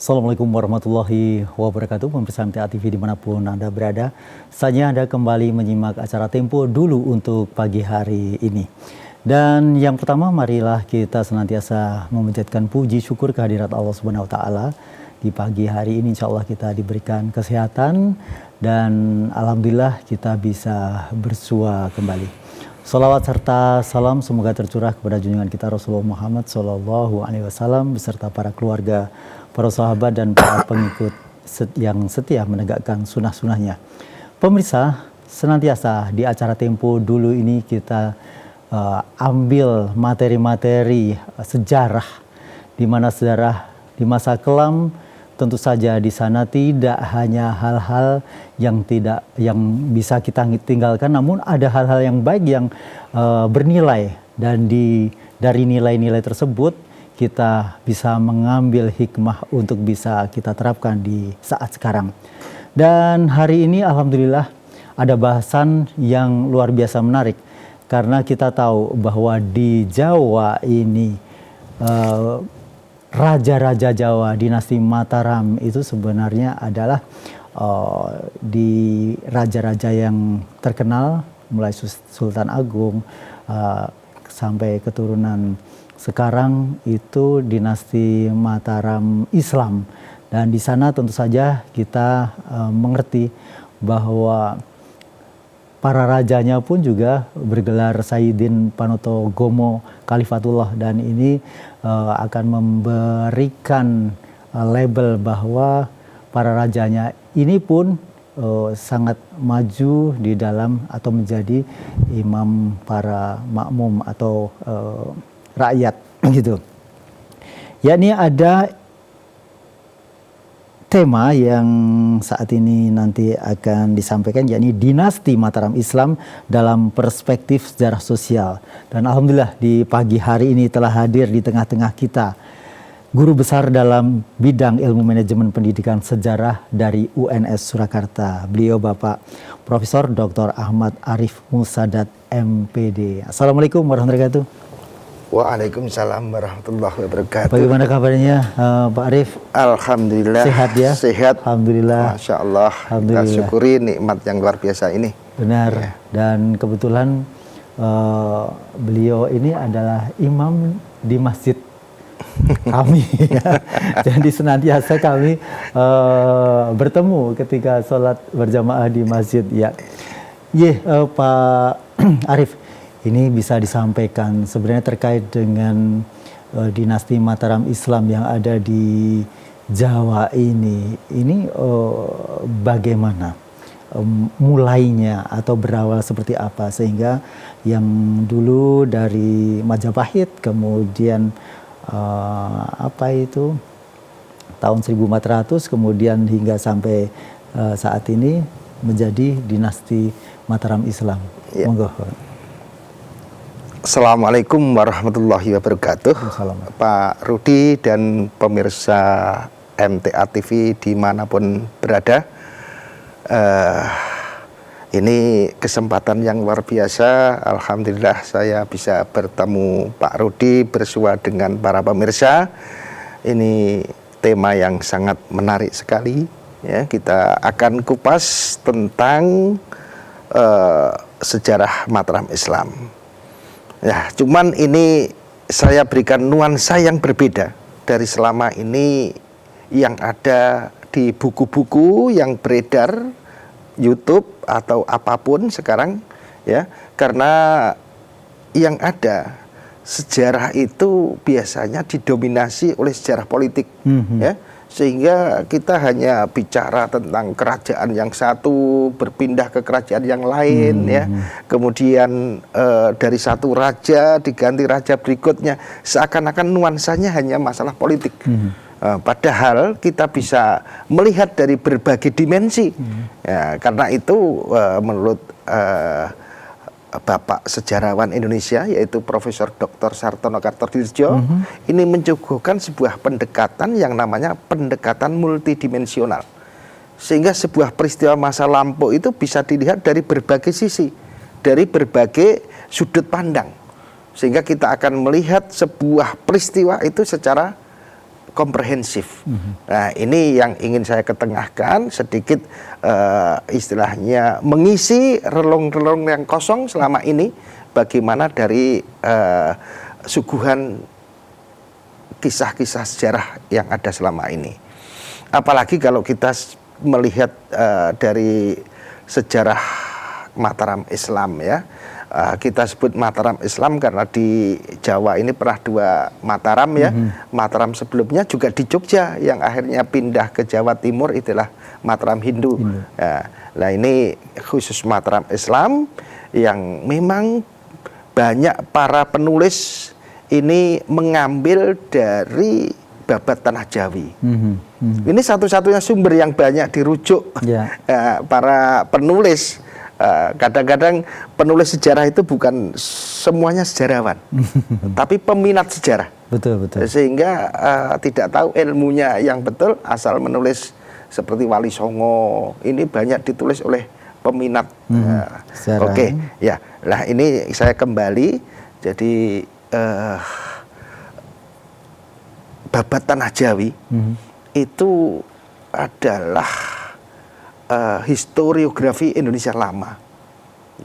Assalamualaikum warahmatullahi wabarakatuh. Pemirsa MTA TV dimanapun Anda berada, saatnya Anda kembali menyimak acara Tempo Dulu untuk pagi hari ini. Dan yang pertama, marilah kita senantiasa memanjatkan puji syukur kehadirat Allah Subhanahu wa taala. Di pagi hari ini insya Allah kita diberikan kesehatan dan alhamdulillah kita bisa bersua kembali. Salawat serta salam semoga tercurah kepada junjungan kita Rasulullah Muhammad SAW beserta para keluarga, para sahabat dan para pengikut yang setia menegakkan sunnah-sunnahnya. Pemirsa, senantiasa di acara Tempo Dulu ini kita ambil materi-materi sejarah, di mana sejarah di masa kelam tentu saja di sana tidak hanya hal-hal yang bisa kita tinggalkan, namun ada hal-hal yang baik yang bernilai, dan dari nilai-nilai tersebut kita bisa mengambil hikmah untuk bisa kita terapkan di saat sekarang. Dan hari ini alhamdulillah ada bahasan yang luar biasa menarik, karena kita tahu bahwa di Jawa ini raja-raja Jawa dinasti Mataram itu sebenarnya adalah di raja-raja yang terkenal, mulai Sultan Agung sampai keturunan sekarang itu dinasti Mataram Islam. Dan di sana tentu saja kita mengerti bahwa para rajanya pun juga bergelar Sayyidin Panoto Gomo Khalifatullah, dan ini akan memberikan label bahwa para rajanya ini pun sangat maju di dalam atau menjadi imam para makmum atau rakyat gitu. Yakni ada tema yang saat ini nanti akan disampaikan, yakni dinasti Mataram Islam dalam perspektif sejarah sosial. Dan alhamdulillah di pagi hari ini telah hadir di tengah-tengah kita guru besar dalam bidang ilmu manajemen pendidikan sejarah dari UNS Surakarta. Beliau Bapak Profesor Dr. Ahmad Arif Musadat MPD. Assalamualaikum warahmatullahi wabarakatuh. Waalaikumsalam warahmatullahi wabarakatuh. Bagaimana kabarnya Pak Arif? Alhamdulillah. Sehat ya? Sehat. Alhamdulillah. Masya Allah. Kita syukuri nikmat yang luar biasa ini. Benar. Ya. Dan kebetulan beliau ini adalah imam di masjid kami. Ya. Jadi senantiasa kami bertemu ketika sholat berjamaah di masjid. Ya, Pak Arif. Ini bisa disampaikan sebenarnya terkait dengan dinasti Mataram Islam yang ada di Jawa ini. Ini bagaimana mulainya atau berawal seperti apa, sehingga yang dulu dari Majapahit kemudian tahun 1400 kemudian hingga sampai saat ini menjadi dinasti Mataram Islam. Ya. Monggo. Assalamualaikum warahmatullahi wabarakatuh. Pak Rudi dan pemirsa MTA TV dimanapun berada, ini kesempatan yang luar biasa. Alhamdulillah saya bisa bertemu Pak Rudi bersua dengan para pemirsa. Ini tema yang sangat menarik sekali. Ya, kita akan kupas tentang sejarah Mataram Islam. Ya, cuman ini saya berikan nuansa yang berbeda dari selama ini yang ada di buku-buku yang beredar, YouTube atau apapun sekarang, ya, karena yang ada sejarah itu biasanya didominasi oleh sejarah politik, ya. Sehingga kita hanya bicara tentang kerajaan yang satu berpindah ke kerajaan yang lain, ya. Kemudian dari satu raja diganti raja berikutnya, seakan-akan nuansanya hanya masalah politik. Padahal kita bisa melihat dari berbagai dimensi. Ya, karena itu menurut Bapak sejarawan Indonesia, yaitu Profesor Dr. Sartono Kartodirjo, ini mencukuhkan sebuah pendekatan yang namanya pendekatan multidimensional. Sehingga sebuah peristiwa masa lampau itu bisa dilihat dari berbagai sisi, dari berbagai sudut pandang. Sehingga kita akan melihat sebuah peristiwa itu secara komprehensif. Nah, ini yang ingin saya ketengahkan sedikit, istilahnya mengisi relung-relung yang kosong selama ini, bagaimana dari suguhan kisah-kisah sejarah yang ada selama ini. Apalagi kalau kita melihat dari sejarah Mataram Islam ya. Kita sebut Mataram Islam karena di Jawa ini pernah 2 Mataram ya. Mataram sebelumnya juga di Jogja yang akhirnya pindah ke Jawa Timur, itulah Mataram Hindu. Nah ini khusus Mataram Islam yang memang banyak para penulis ini mengambil dari babat Tanah Jawi. Ini satu-satunya sumber yang banyak dirujuk para penulis. Kadang-kadang penulis sejarah itu bukan semuanya sejarawan, tapi peminat sejarah. Betul. Sehingga tidak tahu ilmunya yang betul, asal menulis seperti Wali Songo. Ini banyak ditulis oleh peminat. Oke, ya. Nah ini saya kembali. Jadi babat Tanah Jawi itu adalah historiografi Indonesia lama.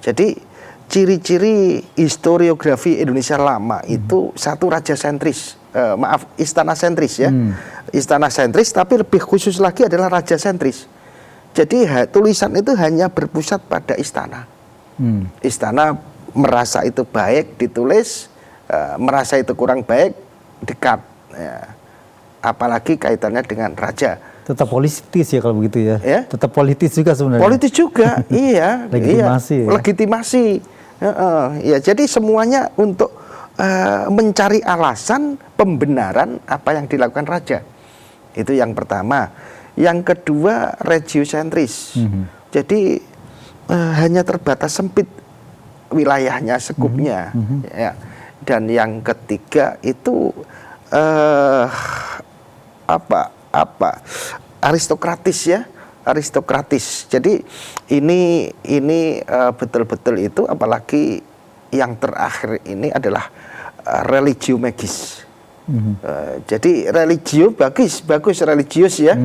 Jadi ciri-ciri historiografi Indonesia lama itu satu raja sentris, istana sentris ya. Istana sentris, tapi lebih khusus lagi adalah raja sentris. Jadi tulisan itu hanya berpusat pada istana. Istana merasa itu baik ditulis, merasa itu kurang baik dekat. Ya. Apalagi kaitannya dengan raja. Tetap politis ya kalau begitu ya. Tetap politis juga sebenarnya. Politis juga, iya. Legitimasi. Iya. Legitimasi. Ya, jadi semuanya untuk mencari alasan pembenaran apa yang dilakukan raja. Itu yang pertama. Yang kedua regiosentris. Jadi hanya terbatas sempit wilayahnya, sekupnya. Ya. Dan yang ketiga itu aristokratis ya, aristokratis. Jadi ini betul-betul itu, apalagi yang terakhir ini adalah religio magis. Jadi religio bagus religius ya,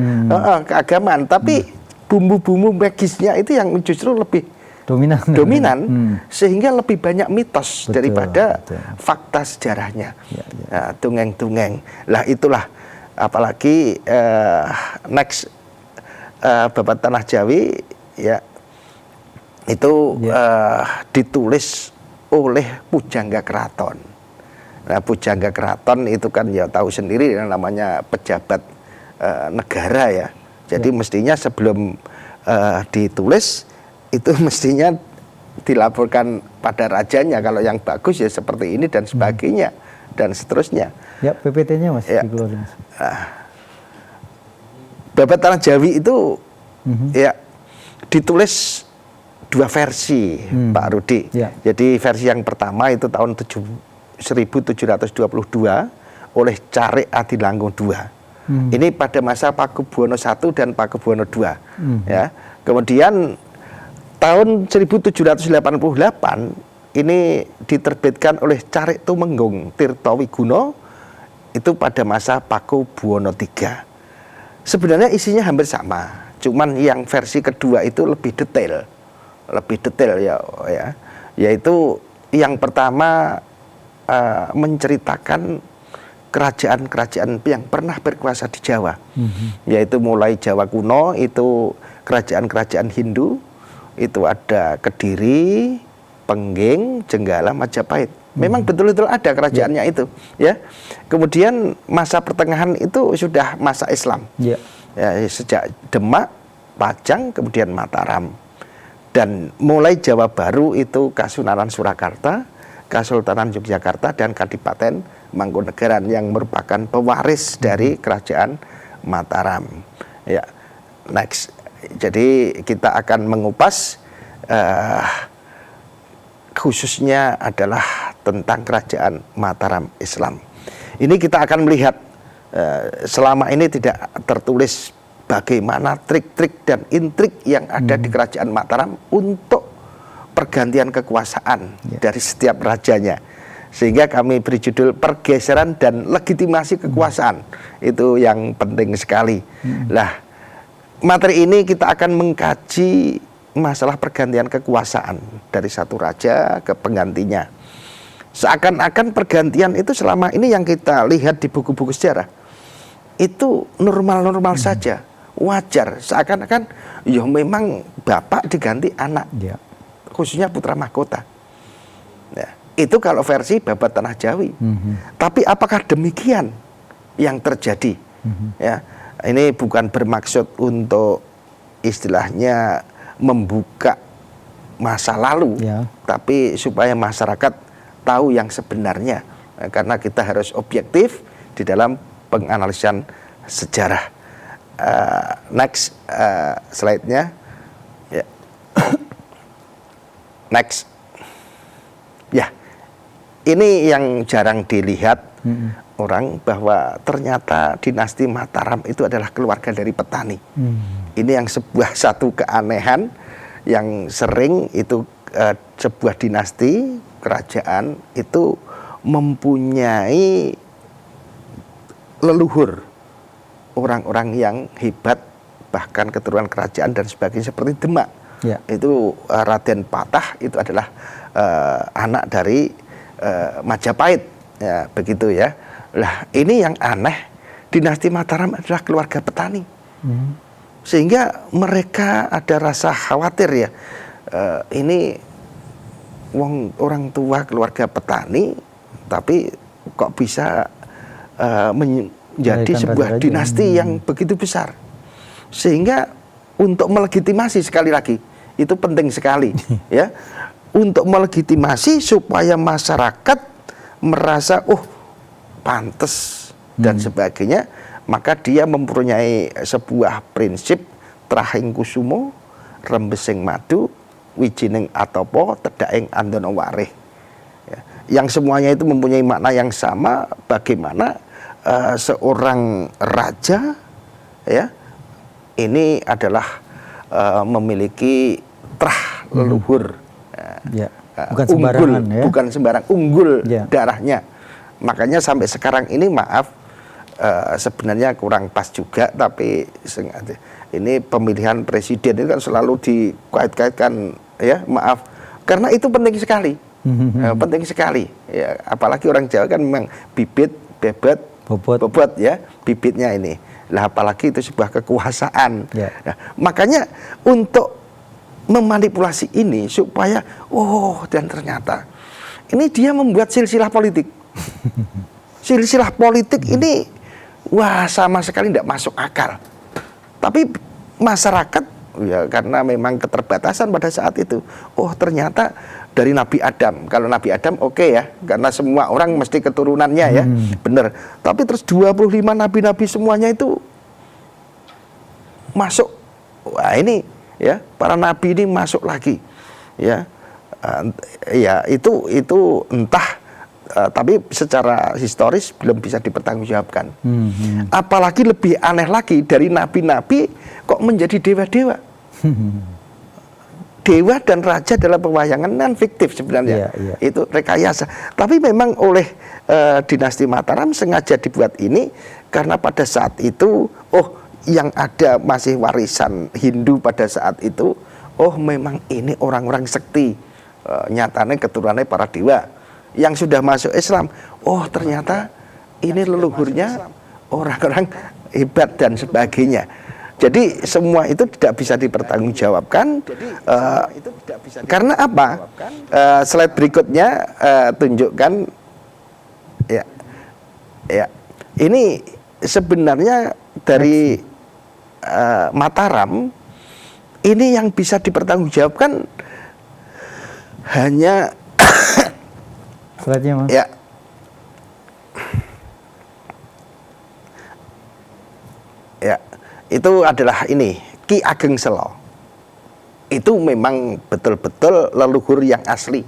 keagamaan, tapi bumbu-bumbu magisnya itu yang justru lebih dominan sehingga lebih banyak mitos daripada fakta sejarahnya. Dongeng-dongeng. Lah itulah, apalagi next babat Tanah Jawi ya itu ditulis oleh pujangga keraton. Nah, pujangga keraton itu kan ya tahu sendiri yang namanya pejabat negara ya. Jadi mestinya sebelum ditulis itu mestinya dilaporkan pada rajanya, kalau yang bagus ya seperti ini dan sebagainya dan seterusnya. Ya, PPT-nya Mas. Ya. Babat Tanah Jawi itu ya ditulis 2 versi, Pak Rudi. Jadi versi yang pertama itu tahun 1722 oleh Carik Adilanggung II. Ini pada masa Pakubuwono I dan Pakubuwono II. Ya. Kemudian tahun 1788 ini diterbitkan oleh Carik Tumenggung Tirtowiguno itu pada masa Pakubuwono III. Sebenarnya isinya hampir sama, cuman yang versi kedua itu lebih detail ya, yaitu yang pertama menceritakan kerajaan-kerajaan yang pernah berkuasa di Jawa, yaitu mulai Jawa kuno itu kerajaan-kerajaan Hindu, itu ada Kediri, Pengging, Jenggala, Majapahit. Memang betul-betul ada kerajaannya itu, ya. Kemudian masa pertengahan itu sudah masa Islam, ya, sejak Demak, Pajang, kemudian Mataram, dan mulai Jawa Baru itu Kasunanan Surakarta, Kesultanan Yogyakarta, dan Kadipaten Mangkunegaran yang merupakan pewaris dari kerajaan Mataram. Ya, next. Jadi kita akan mengupas khususnya adalah tentang kerajaan Mataram Islam. Ini kita akan melihat selama ini tidak tertulis bagaimana trik-trik dan intrik yang ada di kerajaan Mataram untuk pergantian kekuasaan dari setiap rajanya. Sehingga kami beri judul pergeseran dan legitimasi kekuasaan. Itu yang penting sekali. Lah, materi ini kita akan mengkaji masalah pergantian kekuasaan dari satu raja ke penggantinya. Seakan-akan pergantian itu selama ini yang kita lihat di buku-buku sejarah itu normal-normal saja, wajar. Seakan-akan ya memang bapak diganti anak, khususnya putra mahkota. Ya, itu kalau versi Babat Tanah Jawi. Tapi apakah demikian yang terjadi? Ya, ini bukan bermaksud untuk istilahnya membuka masa lalu, tapi supaya masyarakat tahu yang sebenarnya, karena kita harus objektif di dalam penganalisan sejarah. Next slide-nya, ya. Next, ya. Ini yang jarang dilihat orang, bahwa ternyata dinasti Mataram itu adalah keluarga dari petani. Ini yang sebuah satu keanehan yang sering itu sebuah dinasti kerajaan itu mempunyai leluhur orang-orang yang hebat, bahkan keturunan kerajaan dan sebagainya, seperti Demak. Itu Raden Patah itu adalah anak dari Majapahit, ya begitu ya. Lah ini yang aneh, dinasti Mataram adalah keluarga petani, sehingga mereka ada rasa khawatir ya. Ini orang tua keluarga petani, tapi kok bisa menjadi sebuah dinasti yang begitu besar, sehingga untuk melegitimasi, sekali lagi itu penting sekali ya, untuk melegitimasi supaya masyarakat merasa pantas dan sebagainya, maka dia mempunyai sebuah prinsip trahing kusumo, rembesing madu, wijining atopo, tedaing andono warih, ya, yang semuanya itu mempunyai makna yang sama. Bagaimana seorang raja ya ini adalah memiliki trah leluhur, bukan sembarangan, unggul, bukan sembarang, unggul darahnya. Makanya sampai sekarang ini, maaf, sebenarnya kurang pas juga, tapi ini pemilihan presiden itu kan selalu dikait-kaitkan, ya maaf, karena itu penting sekali, penting sekali, ya, apalagi orang Jawa kan memang bibit, bebet, bobot ya, bibitnya ini, lah apalagi itu sebuah kekuasaan. Nah, makanya untuk memanipulasi ini supaya dan ternyata ini dia membuat silsilah politik. Silsilah politik ini sama sekali tidak masuk akal. Tapi masyarakat ya, karena memang keterbatasan pada saat itu, ternyata dari Nabi Adam. Kalau Nabi Adam oke ya, karena semua orang mesti keturunannya ya, benar. Tapi terus 25 nabi-nabi semuanya itu masuk. Wah ini ya, para nabi ini masuk lagi. Ya. Ya itu entah, tapi secara historis belum bisa dipertanggungjawabkan. Apalagi lebih aneh lagi, dari nabi-nabi kok menjadi dewa-dewa. Dewa dan raja dalam pewayangan kan fiktif sebenarnya. Itu rekayasa. Tapi memang oleh dinasti Mataram sengaja dibuat ini, karena pada saat itu yang ada masih warisan Hindu pada saat itu, memang ini orang-orang sekti, nyatanya keturunannya para dewa. Yang sudah masuk Islam, ternyata ini leluhurnya orang-orang hebat dan sebagainya. Jadi semua itu tidak bisa dipertanggungjawabkan. Karena apa? Slide berikutnya tunjukkan. Ya, ini sebenarnya dari Mataram ini yang bisa dipertanggungjawabkan hanya slide-nya, Mas. Ya. Ya, itu adalah ini Ki Ageng Selo. Itu memang betul-betul leluhur yang asli.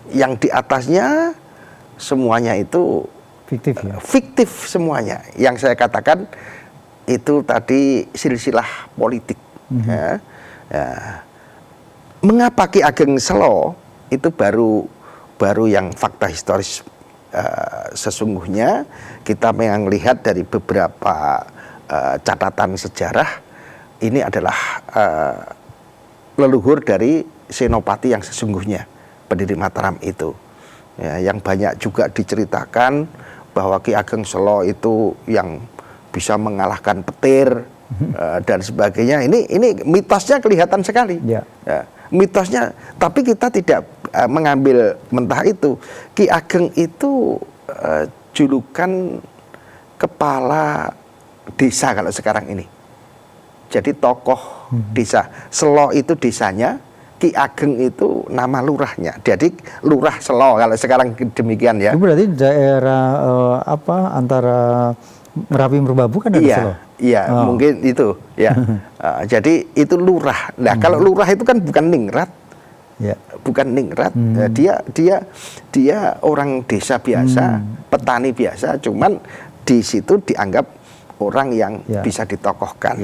Yang di atasnya semuanya itu fiktif ya. Fiktif semuanya. Yang saya katakan itu tadi silsilah politik. Mengapa Ki Ageng Selo itu baru baru yang fakta historis sesungguhnya. Kita memang lihat dari beberapa catatan sejarah, ini adalah leluhur dari Senopati yang sesungguhnya, pendiri Mataram itu. Ya, yang banyak juga diceritakan bahwa Ki Ageng Selo itu yang bisa mengalahkan petir dan sebagainya. Ini mitosnya kelihatan sekali. Ya, mitosnya, tapi kita tidak mengambil mentah itu. Ki Ageng itu julukan kepala desa kalau sekarang ini. Jadi tokoh desa. Selo itu desanya, Ki Ageng itu nama lurahnya. Jadi Lurah Selo kalau sekarang demikian ya. Itu berarti daerah antara Merapi Merbabu kan ada Selo? Iya, mungkin itu ya. Jadi itu lurah. Nah, kalau lurah itu kan bukan ningrat. Ya. Bukan ningrat. Dia orang desa biasa, petani biasa, cuman di situ dianggap orang yang bisa ditokohkan.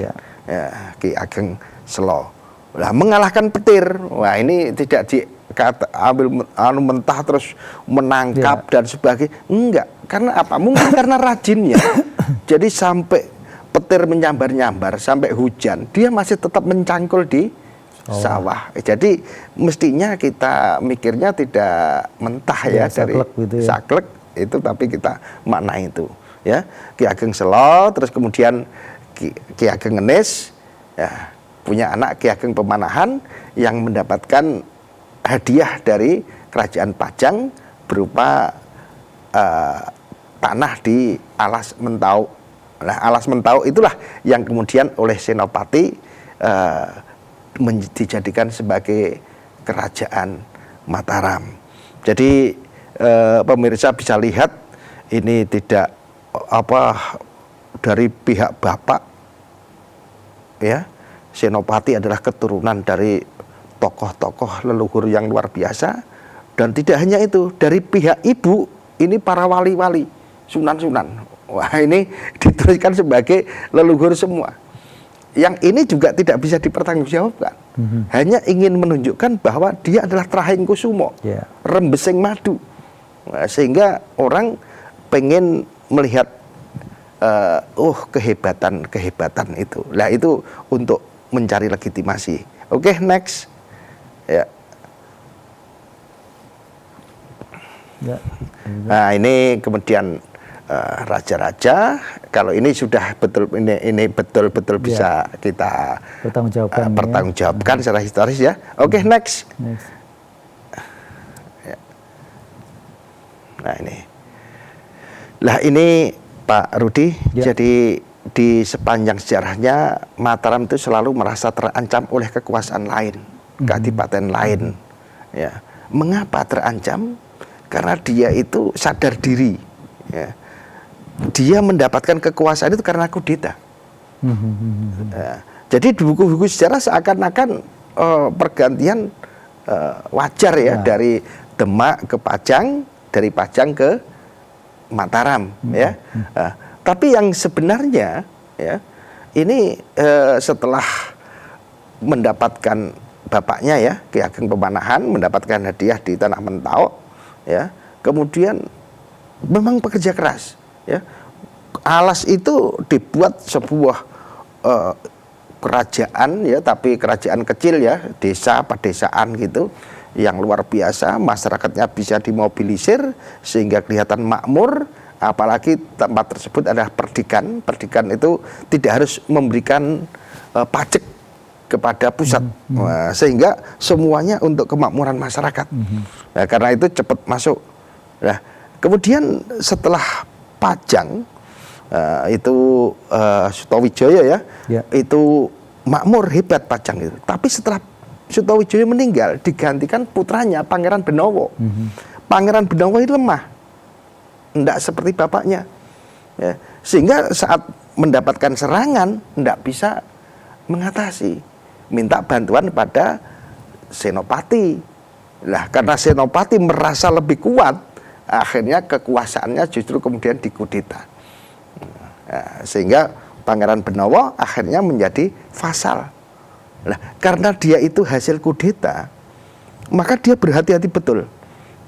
Ki Ageng Selo. Lah, mengalahkan petir. Wah, ini tidak diambil mentah terus menangkap dan sebagainya. Enggak. Karena apa? Mungkin karena rajinnya. Jadi sampai petir menyambar-nyambar, sampai hujan, dia masih tetap mencangkul di sawah. Jadi mestinya kita mikirnya tidak mentah ya dari gitu ya. Saklek itu, tapi kita makna itu. Ya, Ki Ageng Selo, terus kemudian Ki Ageng Ngenis, ya, punya anak Ki Ageng Pemanahan yang mendapatkan hadiah dari Kerajaan Pajang berupa tanah di Alas Mentau. Nah, Alas Mentau itulah yang kemudian oleh Senopati dijadikan sebagai kerajaan Mataram. Jadi pemirsa bisa lihat ini tidak dari pihak bapak, ya. Senopati adalah keturunan dari tokoh-tokoh leluhur yang luar biasa, dan tidak hanya itu, dari pihak ibu ini para wali-wali, sunan-sunan. Wah, ini dituliskan sebagai leluhur semua. Yang ini juga tidak bisa dipertanggungjawabkan. Hanya ingin menunjukkan bahwa dia adalah Trahing Kusumo, Rembesing Madu. Nah, sehingga orang pengen melihat kehebatan itu. Nah, itu untuk mencari legitimasi. Oke, next. Ya. Nah, ini kemudian raja-raja. Kalau ini sudah ini betul-betul bisa kita pertanggungjawabkan secara historis ya. Oke, next. Ya. Nah, ini. Lah, ini Pak Rudi, jadi di sepanjang sejarahnya Mataram itu selalu merasa terancam oleh kekuasaan lain, kadipaten lain. Ya. Mengapa terancam? Karena dia itu sadar diri. Ya. Dia mendapatkan kekuasaan itu karena kudeta. Jadi di buku-buku sejarah seakan-akan pergantian wajar ya, dari Demak ke Pajang, dari Pajang ke Mataram, ya. Tapi yang sebenarnya ya, ini setelah mendapatkan bapaknya ya, Ki Ageng Pemanahan mendapatkan hadiah di Tanah Mentau, ya. Kemudian memang pekerja keras, ya. Alas itu dibuat sebuah kerajaan ya, tapi kerajaan kecil ya, desa pedesaan gitu, yang luar biasa. Masyarakatnya bisa dimobilisir sehingga kelihatan makmur. Apalagi tempat tersebut adalah perdikan. Perdikan itu tidak harus memberikan pajak kepada pusat, sehingga semuanya untuk kemakmuran masyarakat. Nah, karena itu cepat masuk. Nah, kemudian setelah Pajang itu Sutowijoyo ya, itu makmur hebat Pajang itu. Tapi setelah Sutowijoyo meninggal, digantikan putranya Pangeran Benowo. Pangeran Benowo itu lemah, tidak seperti bapaknya, ya. Sehingga saat mendapatkan serangan tidak bisa mengatasi, minta bantuan pada Senopati. Lah, karena Senopati merasa lebih kuat, akhirnya kekuasaannya justru kemudian dikudeta. Nah, sehingga Pangeran Benowo akhirnya menjadi vasal. Nah, karena dia itu hasil kudeta, maka dia berhati-hati betul.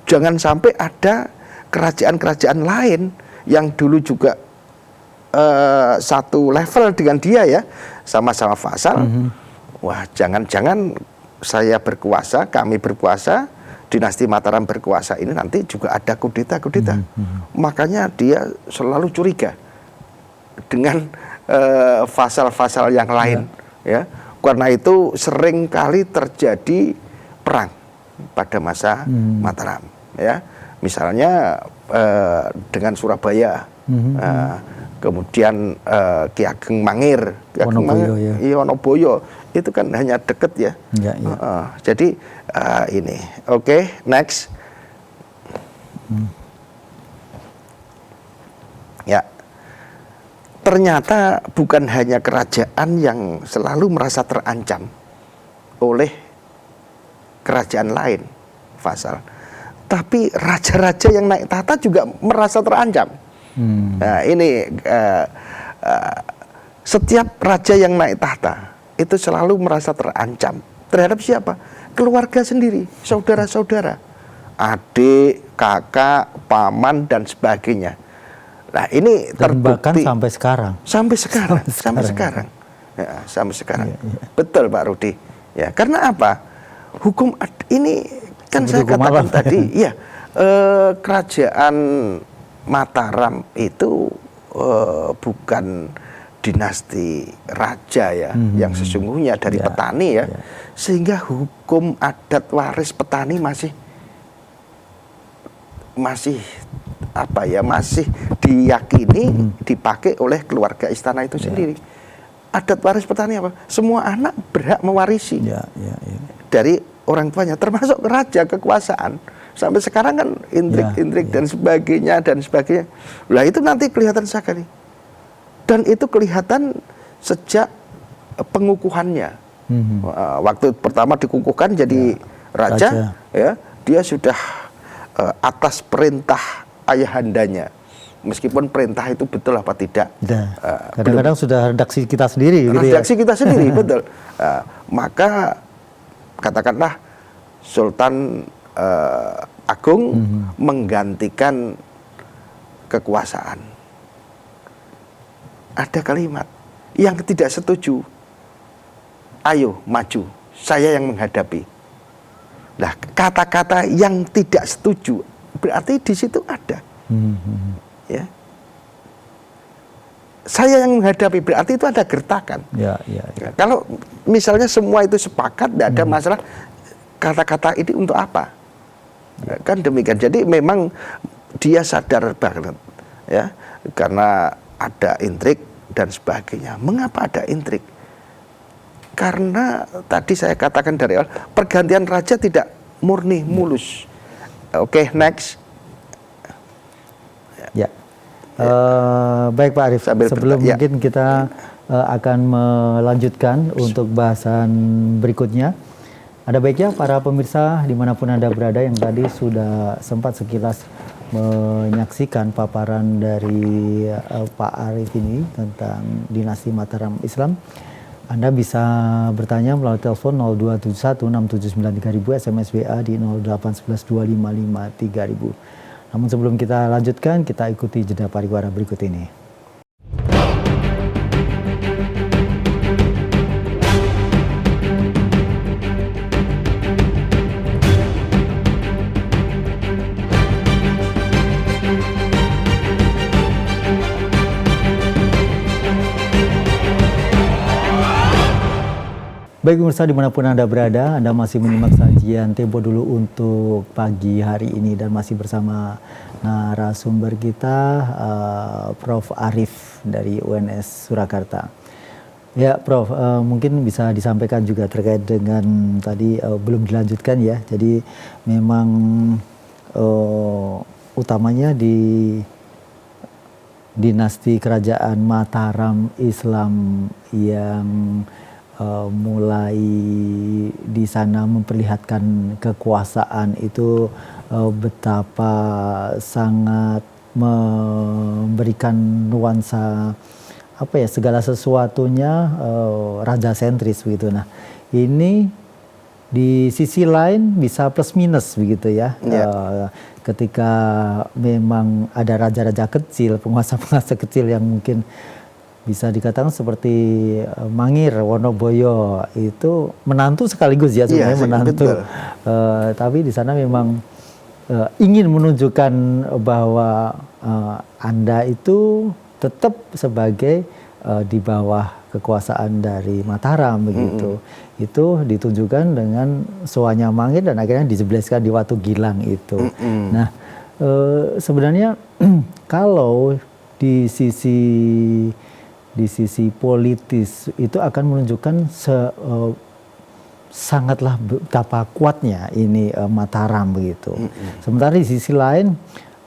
Jangan sampai ada kerajaan-kerajaan lain yang dulu juga satu level dengan dia ya, sama-sama vasal. Wah, jangan-jangan saya berkuasa, kami berkuasa, dinasti Mataram berkuasa ini nanti juga ada kudeta-kudeta. Makanya dia selalu curiga dengan vasal-vasal yang lain, ya. Karena itu sering kali terjadi perang pada masa Mataram, ya. Misalnya dengan Surabaya. Kemudian Ki Ageng Mangir, Wonoboyo, itu kan hanya deket ya. Jadi ini, oke, next. Ya, ternyata bukan hanya kerajaan yang selalu merasa terancam oleh kerajaan lain, vasal, tapi raja-raja yang naik tahta juga merasa terancam. Nah, ini setiap raja yang naik tahta itu selalu merasa terancam terhadap siapa? Keluarga sendiri, saudara-saudara, adik, kakak, paman dan sebagainya. Nah, ini terbukti sampai sekarang. Sampai sekarang. Ya, sampai sekarang. Betul Pak Rudi. Ya, karena apa? Hukum ini kan saya katakan tadi, ya, kerajaan Mataram itu bukan dinasti raja ya, yang sesungguhnya dari petani ya, sehingga hukum adat waris petani masih apa ya, masih diyakini dipakai oleh keluarga istana itu sendiri. Adat waris petani apa? Semua anak berhak mewarisi dari orang tuanya, termasuk raja, kekuasaan. Sampai sekarang kan intrik-intrik dan sebagainya. Lah itu nanti kelihatan sekali. Dan itu kelihatan sejak pengukuhannya. Waktu pertama dikukuhkan jadi raja, ya, dia sudah atas perintah ayahandanya. Meskipun perintah itu betul apa tidak. Kadang-kadang sudah redaksi kita sendiri. Redaksi kita sendiri, betul. Maka katakanlah Sultan Agung menggantikan kekuasaan. Ada kalimat yang tidak setuju, ayo maju, saya yang menghadapi. Nah, kata-kata yang tidak setuju berarti di situ ada, ya. Saya yang menghadapi berarti itu ada gertakan. Nah, kalau misalnya semua itu sepakat, tidak ada masalah. Kata-kata ini untuk apa? Kan demikian. Jadi memang dia sadar banget, ya, karena ada intrik dan sebagainya. Mengapa ada intrik? Karena tadi saya katakan dari awal, pergantian raja tidak murni mulus. Oke, next. Baik Pak Arief, sebelum mungkin kita akan melanjutkan untuk bahasan berikutnya, ada baiknya para pemirsa dimanapun Anda berada yang tadi sudah sempat sekilas menyaksikan paparan dari Pak Arief ini tentang dinasti Mataram Islam, Anda bisa bertanya melalui telepon 02716793.000, SMS WA di 08112553000. Namun sebelum kita lanjutkan, kita ikuti jeda pariwara berikut ini. Baik pemirsa dimanapun Anda berada, Anda masih menyimak sajian Tempo Dulu untuk pagi hari ini dan masih bersama narasumber kita Prof. Arief dari UNS Surakarta. Ya Prof, mungkin bisa disampaikan juga terkait dengan tadi belum dilanjutkan ya, jadi memang utamanya di dinasti kerajaan Mataram Islam yang mulai di sana memperlihatkan kekuasaan itu betapa sangat memberikan nuansa apa ya, segala sesuatunya raja sentris begitu. Nah, ini di sisi lain bisa plus minus begitu ya. Ketika memang ada raja-raja kecil, penguasa-penguasa kecil yang mungkin bisa dikatakan seperti Mangir, Wonoboyo itu menantu sekaligus ya sebenarnya menantu. Tapi di sana memang ingin menunjukkan bahwa Anda itu tetap sebagai di bawah kekuasaan dari Mataram begitu. Itu ditunjukkan dengan soanya Mangir dan akhirnya dijebleskan di Watu Gilang itu. Nah, sebenarnya kalau di sisi politis itu akan menunjukkan sangatlah betapa kuatnya ini Mataram begitu. Sementara di sisi lain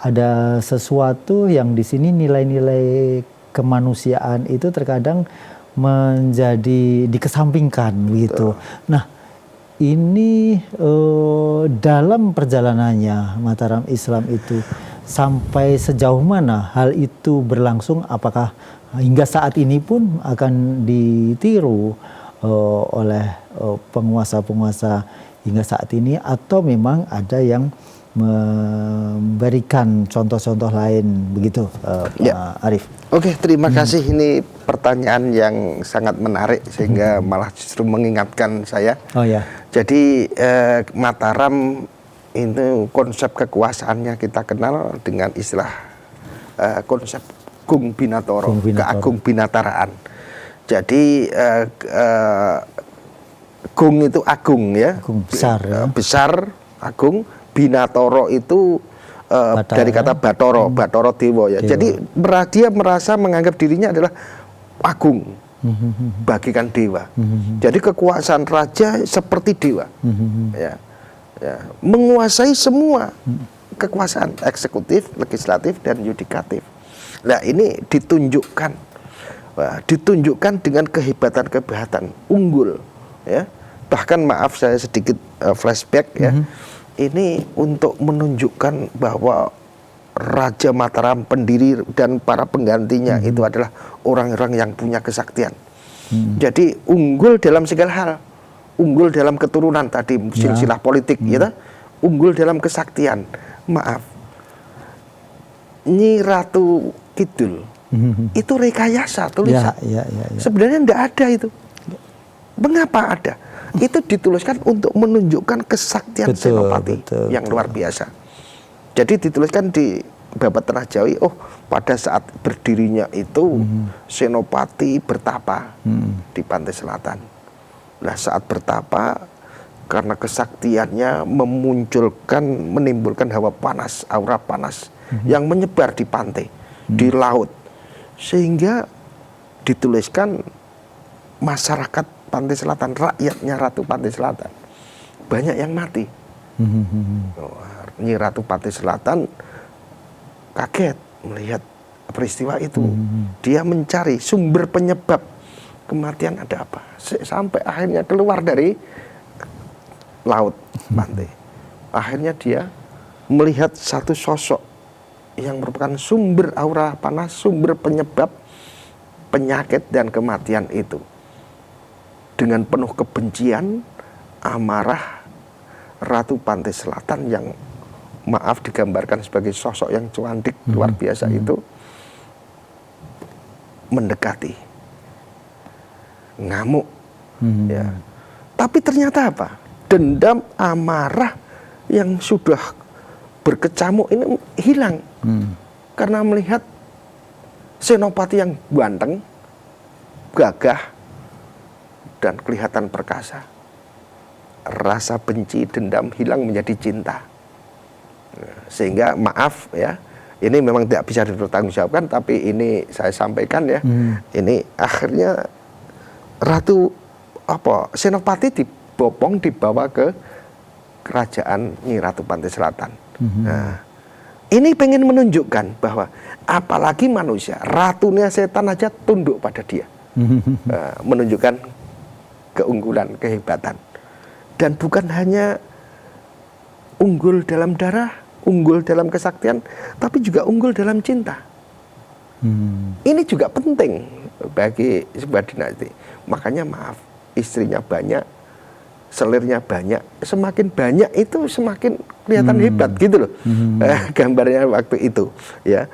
ada sesuatu yang di sini nilai-nilai kemanusiaan itu terkadang menjadi dikesampingkan begitu. Nah, ini dalam perjalanannya Mataram Islam itu sampai sejauh mana hal itu berlangsung? Apakah hingga saat ini pun akan ditiru oleh penguasa-penguasa hingga saat ini, atau memang ada yang memberikan contoh-contoh lain begitu, Pak Arief? Oke, terima kasih. Ini pertanyaan yang sangat menarik sehingga malah justru mengingatkan saya. Oh ya. Jadi Mataram itu konsep kekuasaannya kita kenal dengan istilah konsep Gung Binatoro, keagung binataraan. Jadi Gung itu agung ya, Agung besar ya. Besar, agung. Binatoro itu dari kata Batoro, Batoro Dewa ya. Dewa. Jadi dia merasa menganggap dirinya adalah agung, bagikan dewa. Jadi kekuasaan raja seperti dewa, ya, menguasai semua kekuasaan eksekutif, legislatif dan yudikatif. Nah ini ditunjukkan dengan kehebatan unggul, ya. Bahkan maaf saya sedikit flashback ya. Ini untuk menunjukkan bahwa Raja Mataram pendiri dan para penggantinya itu adalah orang-orang yang punya kesaktian. Jadi unggul dalam segala hal, unggul dalam keturunan tadi silsilah politik, gitu, unggul dalam kesaktian. Maaf, Nyi Ratu Kidul itu rekayasa tulisan. Sebenarnya tidak ada itu. Mengapa ada? Itu dituliskan untuk menunjukkan kesaktian Senopati yang luar biasa. Jadi dituliskan di Babat Tanah Jawi, pada saat berdirinya itu Senopati bertapa di pantai selatan. Nah saat bertapa, karena kesaktiannya menimbulkan hawa panas, aura panas yang menyebar di pantai, di laut. Sehingga dituliskan masyarakat Pantai Selatan, rakyatnya Ratu Pantai Selatan banyak yang mati. Nyi Ratu Pantai Selatan kaget melihat peristiwa itu. Dia mencari sumber penyebab kematian ada apa, sampai akhirnya keluar dari laut pantai. Akhirnya dia melihat satu sosok yang merupakan sumber aura panas, sumber penyebab penyakit dan kematian itu. Dengan penuh kebencian, amarah, Ratu Pantai Selatan yang maaf digambarkan sebagai sosok yang cuantik luar biasa itu mendekati, ngamuk, ya. Tapi ternyata apa? Dendam, amarah yang sudah berkecamuk ini hilang karena melihat Senopati yang ganteng, gagah, dan kelihatan perkasa. Rasa benci, dendam hilang menjadi cinta. Sehingga maaf ya, ini memang tidak bisa dipertanggungjawabkan, tapi ini saya sampaikan ya. Ini akhirnya Senopati dibopong, dibawa ke kerajaan Nyi Ratu Pantai Selatan. Nah, ini pengen menunjukkan bahwa apalagi manusia, ratunya setan aja tunduk pada dia. Menunjukkan keunggulan, kehebatan. Dan bukan hanya unggul dalam darah, unggul dalam kesaktian, tapi juga unggul dalam cinta. Ini juga penting bagi sebuah dinasti. Makanya maaf, istrinya banyak, selirnya banyak, semakin banyak itu semakin kelihatan hebat gitu loh. Gambarnya waktu itu ya.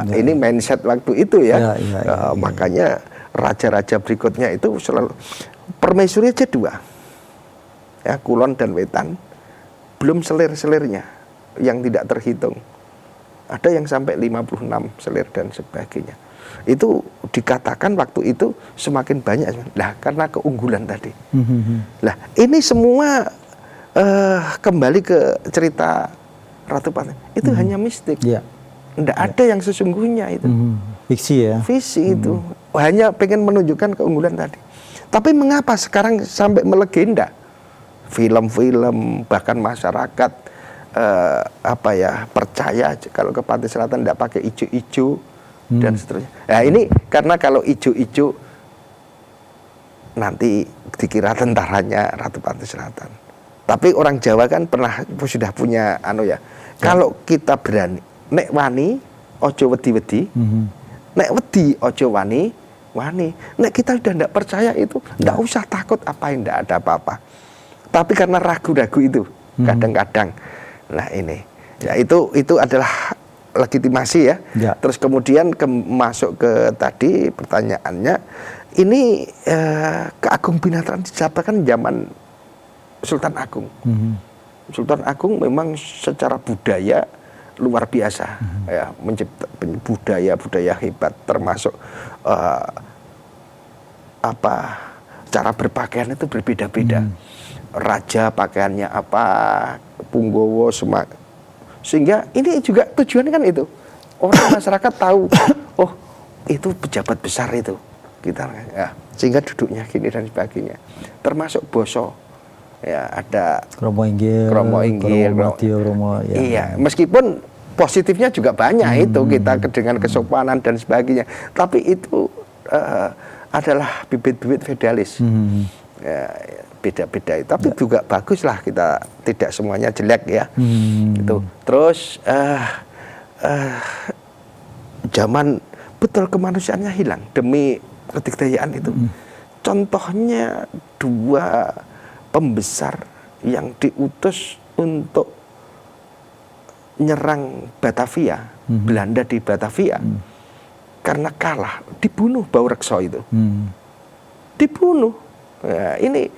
Ini mindset waktu itu ya. Makanya raja-raja berikutnya itu selalu permaisuri aja 2 ya, kulon dan wetan, belum selir-selirnya yang tidak terhitung, ada yang sampai 56 selir dan sebagainya. Itu dikatakan waktu itu semakin banyak lah karena keunggulan tadi. Lah ini semua kembali ke cerita Ratu Panten itu hanya mistik, tidak ada yang sesungguhnya itu. Fiksi ya, fiksi itu hanya pengen menunjukkan keunggulan tadi. Tapi mengapa sekarang sampai melegenda, film-film bahkan masyarakat percaya kalau ke pantai selatan tidak pakai ijo-ijo dan seterusnya. Nah ini karena kalau ijo-ijo nanti dikira tentaranya Ratu Pantai Selatan. Tapi orang Jawa kan sudah punya kalau kita berani, nek wani ojo wedi-wedi, nek wedi ojo wani, nek kita sudah tidak percaya itu, tidak usah takut apa yang tidak ada apa-apa. Tapi karena ragu-ragu itu kadang-kadang, nah ini ya itu adalah legitimasi ya. Terus kemudian masuk ke tadi pertanyaannya, ini keagung binatang dicatatkan zaman Sultan Agung. Sultan Agung memang secara budaya luar biasa, ya, mencipta budaya hebat, termasuk cara berpakaian itu berbeda-beda. Raja pakaiannya apa, Punggowo sehingga ini juga tujuannya kan itu, orang masyarakat tahu, oh itu pejabat besar itu kita ya, sehingga duduknya gini dan sebagainya. Termasuk boso ya, ada kromo inggil, iya, meskipun positifnya juga banyak itu kita dengan kesopanan dan sebagainya, tapi itu adalah bibit-bibit feodalis. Ya, beda-beda itu, tapi juga bagus lah, kita tidak semuanya jelek ya. Itu terus zaman betul kemanusiaannya hilang demi kedikdayaan itu. Contohnya 2 pembesar yang diutus untuk nyerang Batavia, Belanda di Batavia, karena kalah dibunuh Baurekso itu, dibunuh. Ya, ini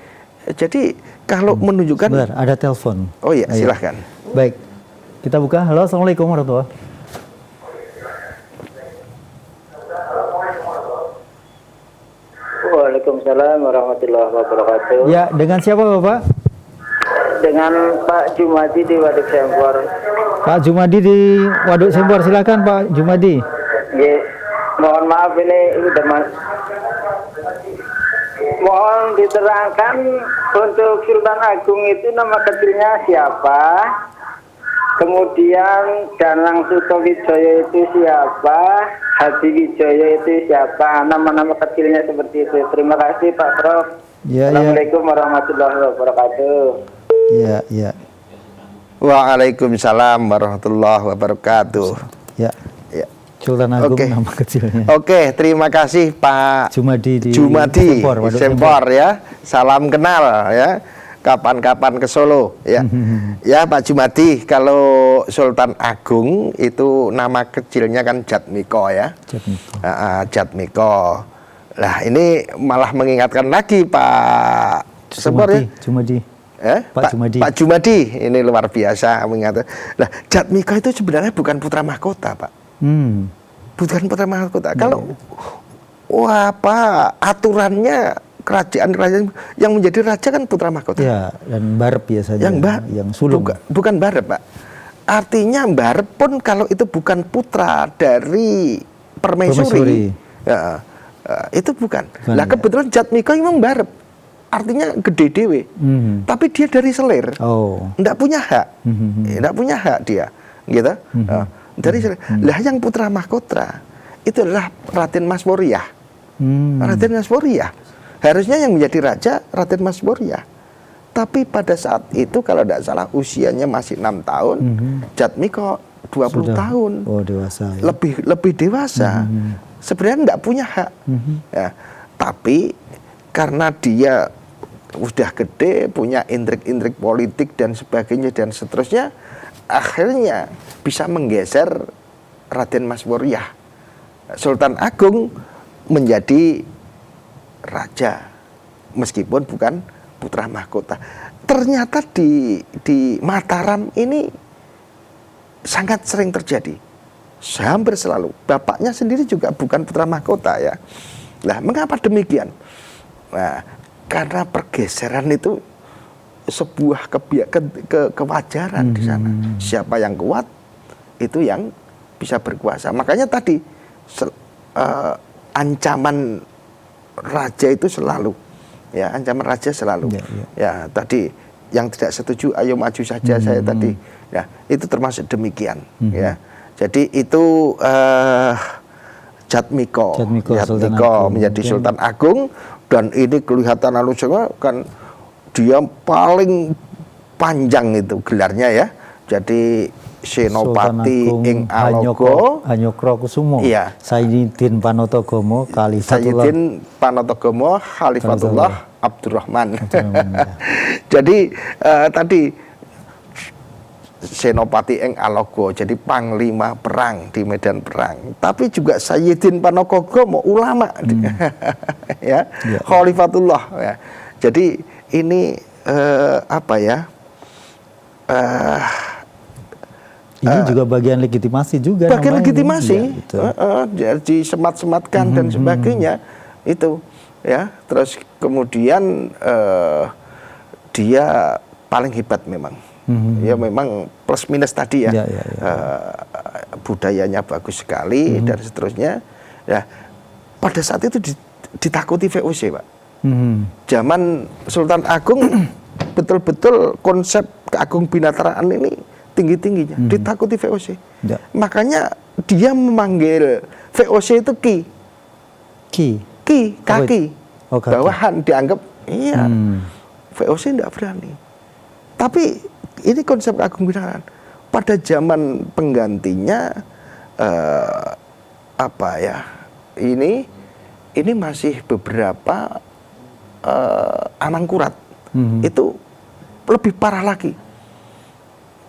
jadi kalau menunjukkan. Sebentar, ada telepon. Oh iya, silahkan. Baik, kita buka. Halo, assalamualaikum warahmatullahi. Waalaikumsalam warahmatullahi wabarakatuh. Ya, dengan siapa Bapak? Dengan Pak Jumadi di Waduk Sempor. Pak Jumadi di Waduk Sempor, silakan Pak Jumadi. Ya, mohon maaf ini udah mohon diterangkan untuk Sultan Agung itu nama kecilnya siapa? Kemudian Danang Sutowijoyo itu siapa? Hadi Wijoyo itu siapa? Nama-nama kecilnya seperti itu. Terima kasih Pak Prof. Assalamualaikum warahmatullahi wabarakatuh. Ya. Waalaikumsalam warahmatullahi wabarakatuh. Ya. Sultan Agung nama kecilnya. Oke, terima kasih Pak Jumadi di Sempor ya. Salam kenal ya. Kapan-kapan ke Solo ya. Ya Pak Jumadi, kalau Sultan Agung itu nama kecilnya kan Jatmiko ya. Jatmiko. Lah ini malah mengingatkan lagi Pak Sempor ya. Jumadi. Pak Jumadi ini luar biasa mengingatkan. Lah Jatmiko itu sebenarnya bukan putra mahkota Pak. Bukan putra mahkota. Kalau aturannya kerajaan yang menjadi raja kan putra mahkota. Ya, dan barep biasanya. Yang sulung. Bukan barep Pak. Artinya barep pun kalau itu bukan putra dari permaisuri. Ya, itu bukan. Lah kebetulan Jatmiko memang barep. Artinya gede dewe. Tapi dia dari selir. Nggak punya hak. Nggak punya hak dia. Gitu. Dari lah yang putra mahkota itu adalah Raden Mas Woriyah. Raden Mas Woriyah harusnya yang menjadi raja Raden Mas Woriyah. Tapi pada saat itu kalau tidak salah usianya masih 6 tahun, Jatmiko 20 tahun. Oh, dewasa. Ya? Lebih dewasa. Sebenarnya tidak punya hak. Ya, tapi karena dia udah gede, punya intrik-intrik politik dan sebagainya dan seterusnya, akhirnya bisa menggeser Raden Masworyah, Sultan Agung, menjadi raja meskipun bukan putra mahkota. Ternyata di Mataram ini sangat sering terjadi, hampir selalu. Bapaknya sendiri juga bukan putra mahkota ya. Nah, mengapa demikian? Nah, karena pergeseran itu sebuah kewajaran di sana. Siapa yang kuat itu yang bisa berkuasa. Makanya tadi ancaman raja itu selalu, ya, ancaman raja selalu. Ya, tadi yang tidak setuju ayo maju saja saya tadi. Ya, itu termasuk demikian. Ya, jadi itu Jatmiko menjadi Sultan Agung, dan ini kelihatan alusnya kan dia paling panjang itu gelarnya ya. Jadi Senopati ing Alogo Hanyokrokusumo, iya. Sayyidin Panotogomo Khalifatullah Abdurrahman. Jadi tadi Senopati ing Alogo, jadi panglima perang di medan perang, tapi juga Sayyidin Panotogomo ulama, ya, Khalifatullah. Ya. Jadi ini apa ya? Ini juga bagian legitimasi juga. Bagian legitimasi, ya, disemat-sematkan dan sebagainya itu, ya. Terus kemudian dia paling hebat memang. Ya memang plus minus tadi ya, budayanya bagus sekali dan seterusnya. Ya, pada saat itu ditakuti VOC, Pak. Zaman Sultan Agung betul-betul konsep keagung binataraan ini tinggi-tingginya, ditakuti VOC. Makanya dia memanggil VOC itu kaki, bawahan, dianggap iya. VOC tidak berani. Tapi ini konsep keagung binataraan. Pada zaman penggantinya apa ya? Ini masih beberapa Amangkurat. Itu lebih parah lagi.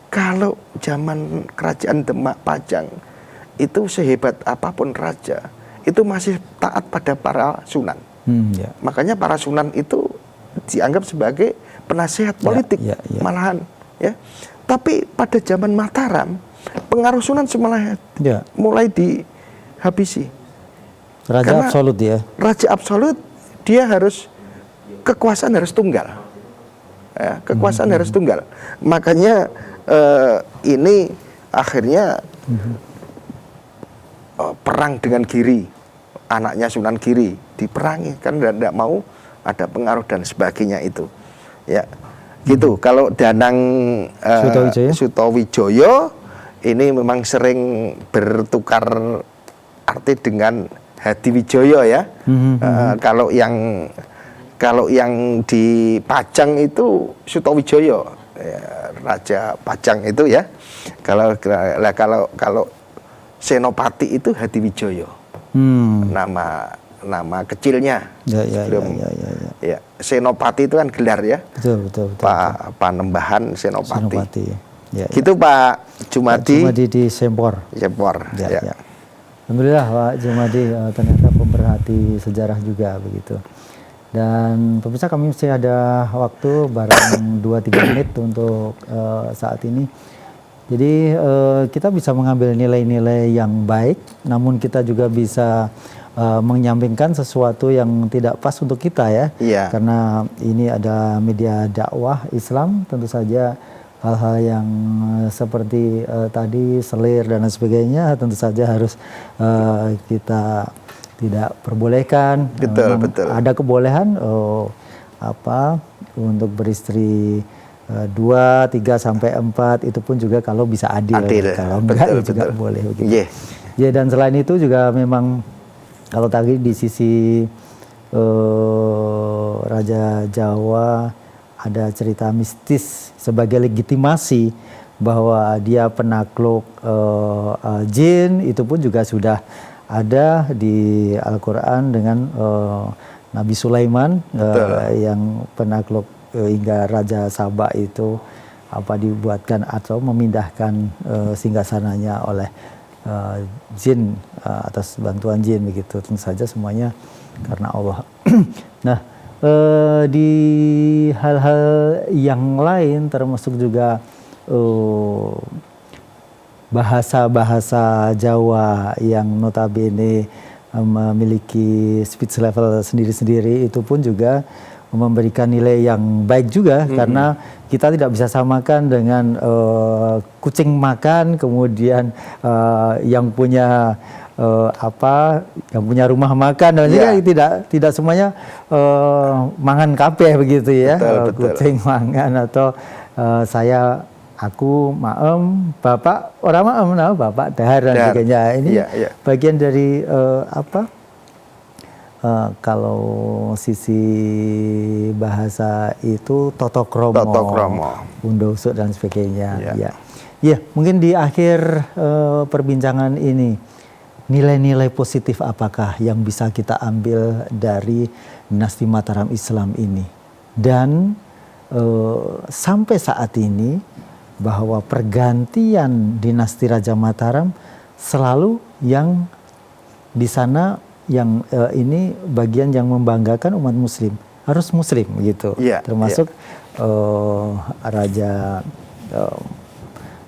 Kalau zaman kerajaan Demak Pajang itu sehebat apapun raja, itu masih taat pada para sunan. Makanya para sunan itu dianggap sebagai penasehat politik, malahan. Ya. Tapi pada zaman Mataram, pengaruh sunan mulai dihabisi. Raja absolut ya. Raja absolut, dia kekuasaan harus tunggal. Ya, kekuasaan harus tunggal. Makanya ini akhirnya perang dengan Giri, anaknya Sunan Giri diperangi kan tidak mau ada pengaruh dan sebagainya itu. Ya. Gitu. Kalau Danang Sutawijaya ini memang sering bertukar arti dengan Hadiwijaya ya. Kalau yang di Pajang itu Sutawijaya, ya, Raja Pajang itu ya. Kalau Senopati itu Hadiwijaya. Nama kecilnya. Ya, Senopati itu kan gelar ya. Betul. Panembahan Senopati. Ya, gitu Pak Jumadi. Jumadi di Sempor. Ya. Alhamdulillah Pak Jumadi ternyata pemerhati sejarah juga begitu. Dan pemirsa, kami masih ada waktu barang 2-3 menit untuk saat ini. Jadi kita bisa mengambil nilai-nilai yang baik, namun kita juga bisa menyampingkan sesuatu yang tidak pas untuk kita ya. Karena ini ada media dakwah Islam, tentu saja hal-hal yang seperti tadi selir dan sebagainya tentu saja harus kita tidak perbolehkan. Betul. Ada kebolehan untuk beristri 2, 3 sampai 4 itu pun juga kalau bisa adil. Kalau enggak juga boleh begitu. Ya, dan selain itu juga memang kalau tadi di sisi Raja Jawa ada cerita mistis sebagai legitimasi bahwa dia penakluk jin, itu pun juga sudah ada di Al-Quran dengan Nabi Sulaiman yang penakluk hingga Raja Sabah itu dibuatkan atau memindahkan singgasananya oleh jin atas bantuan jin begitu. Tentu saja semuanya karena Allah. Nah, di hal-hal yang lain termasuk juga bahasa-bahasa Jawa yang notabene memiliki speech level sendiri-sendiri, itu pun juga memberikan nilai yang baik juga, karena kita tidak bisa samakan dengan kucing makan kemudian yang punya yang punya rumah makan, dan juga tidak semuanya mangan kabeh begitu ya. Betul. Kucing mangan atau aku maem, bapak orang maem, nah bapak dahar dan sebagainya. Ini bagian dari kalau sisi bahasa itu totokromo, undosuk dan sebagainya. Ya, mungkin di akhir perbincangan ini, nilai-nilai positif apakah yang bisa kita ambil dari dinasti Mataram Islam ini? Dan sampai saat ini, bahwa pergantian dinasti Raja Mataram selalu yang di sana yang ini bagian yang membanggakan umat Muslim, harus Muslim gitu, termasuk Raja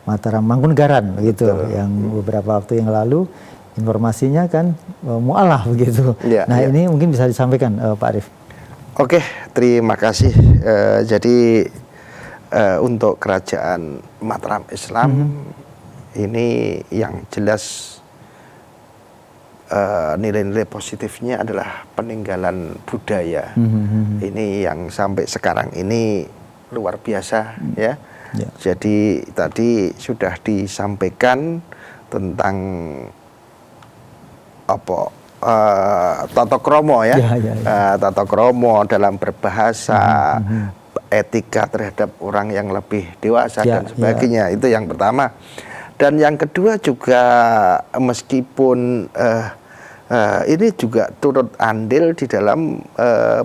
Mataram Mangkunegaran gitu, yang beberapa waktu yang lalu informasinya kan mu'alaf begitu. Ini mungkin bisa disampaikan Pak Arif. Oke, terima kasih. Jadi untuk kerajaan Mataram Islam ini yang jelas nilai-nilai positifnya adalah peninggalan budaya. Ini yang sampai sekarang ini luar biasa ya. Jadi tadi sudah disampaikan tentang tata kromo ya, tata kromo dalam berbahasa, etika terhadap orang yang lebih dewasa dan sebagainya. Itu yang pertama. Dan yang kedua juga meskipun ini juga turut andil di dalam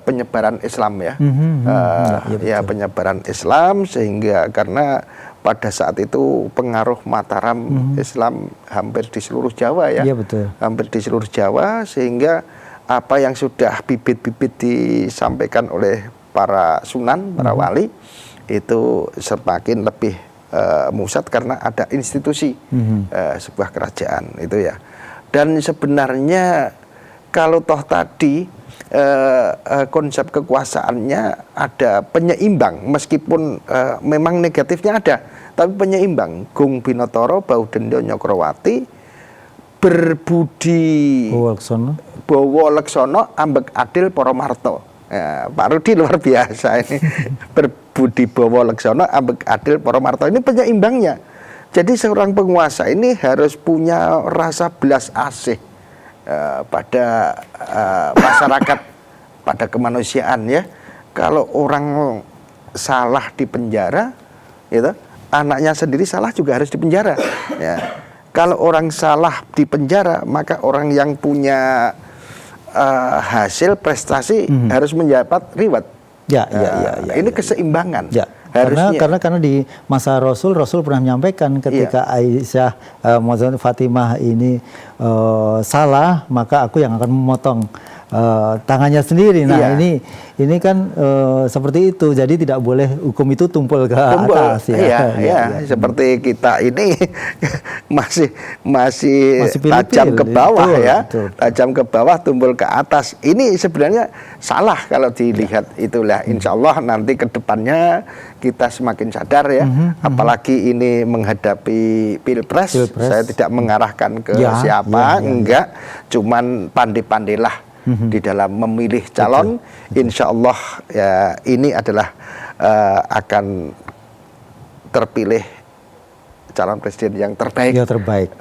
penyebaran Islam ya, penyebaran Islam, sehingga karena pada saat itu pengaruh Mataram Islam hampir di seluruh Jawa ya, hampir di seluruh Jawa, sehingga apa yang sudah bibit-bibit disampaikan oleh para sunan, para wali itu semakin lebih musat karena ada institusi sebuah kerajaan itu ya. Dan sebenarnya kalau toh tadi konsep kekuasaannya ada penyeimbang, meskipun memang negatifnya ada, tapi penyeimbang. Gung Binotoro Baudendyo Nyokrovati berbudi Bowo Leksono ambek adil Poromarto. Pak Rudi luar biasa ini. Berbudi Bowo Leksono ambek adil Poromarto, ini penyeimbangnya. Jadi seorang penguasa ini harus punya rasa belas asih pada masyarakat, pada kemanusiaan ya. Kalau orang salah di penjara, gitu, anaknya sendiri salah juga harus dipenjara. Ya. Kalau orang salah di penjara, maka orang yang punya hasil prestasi harus mendapat reward. Ini keseimbangan. Karena di masa Rasul pernah menyampaikan ketika Aisyah maksudnya Fatimah ini salah, maka aku yang akan memotong tangannya sendiri. Nah ini kan seperti itu. Jadi tidak boleh hukum itu tumpul ke atas. Seperti kita ini masih tajam ke bawah tajam ke bawah tumpul ke atas. Ini sebenarnya salah kalau dilihat itulah. Insya Allah nanti ke depannya kita semakin sadar ya. Apalagi ini menghadapi pilpres. Saya tidak mengarahkan ke siapa, enggak. Cuman pandai-pandailah di dalam memilih calon. Insya Allah ya, ini adalah akan terpilih calon presiden yang terbaik,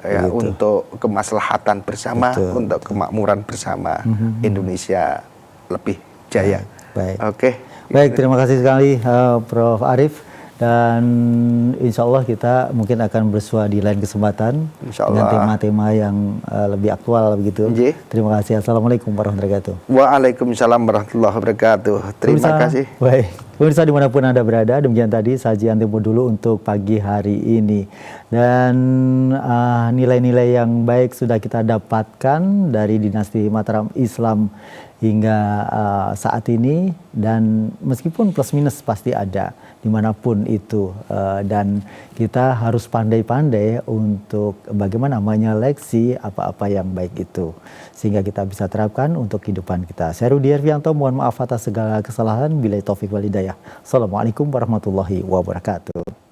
ya, untuk kemaslahatan bersama, untuk kemakmuran bersama Indonesia lebih jaya. Baik, terima kasih sekali Prof. Arif. Dan insya Allah kita mungkin akan bersua di lain kesempatan dengan tema-tema yang lebih aktual begitu. Terima kasih. Assalamualaikum warahmatullahi wabarakatuh. Waalaikumsalam warahmatullahi wabarakatuh. Terima kasih. Baik. Pemirsa dimanapun Anda berada, demikian tadi sajian Tempo Dulu untuk pagi hari ini. Dan nilai-nilai yang baik sudah kita dapatkan dari dinasti Mataram Islam hingga saat ini, dan meskipun plus minus pasti ada dimanapun itu, dan kita harus pandai-pandai untuk bagaimana menyeleksi apa-apa yang baik itu sehingga kita bisa terapkan untuk kehidupan kita. Saya Rudi Hervianto, mohon maaf atas segala kesalahan. Billahi taufik wal hidayah. Assalamualaikum warahmatullahi wabarakatuh.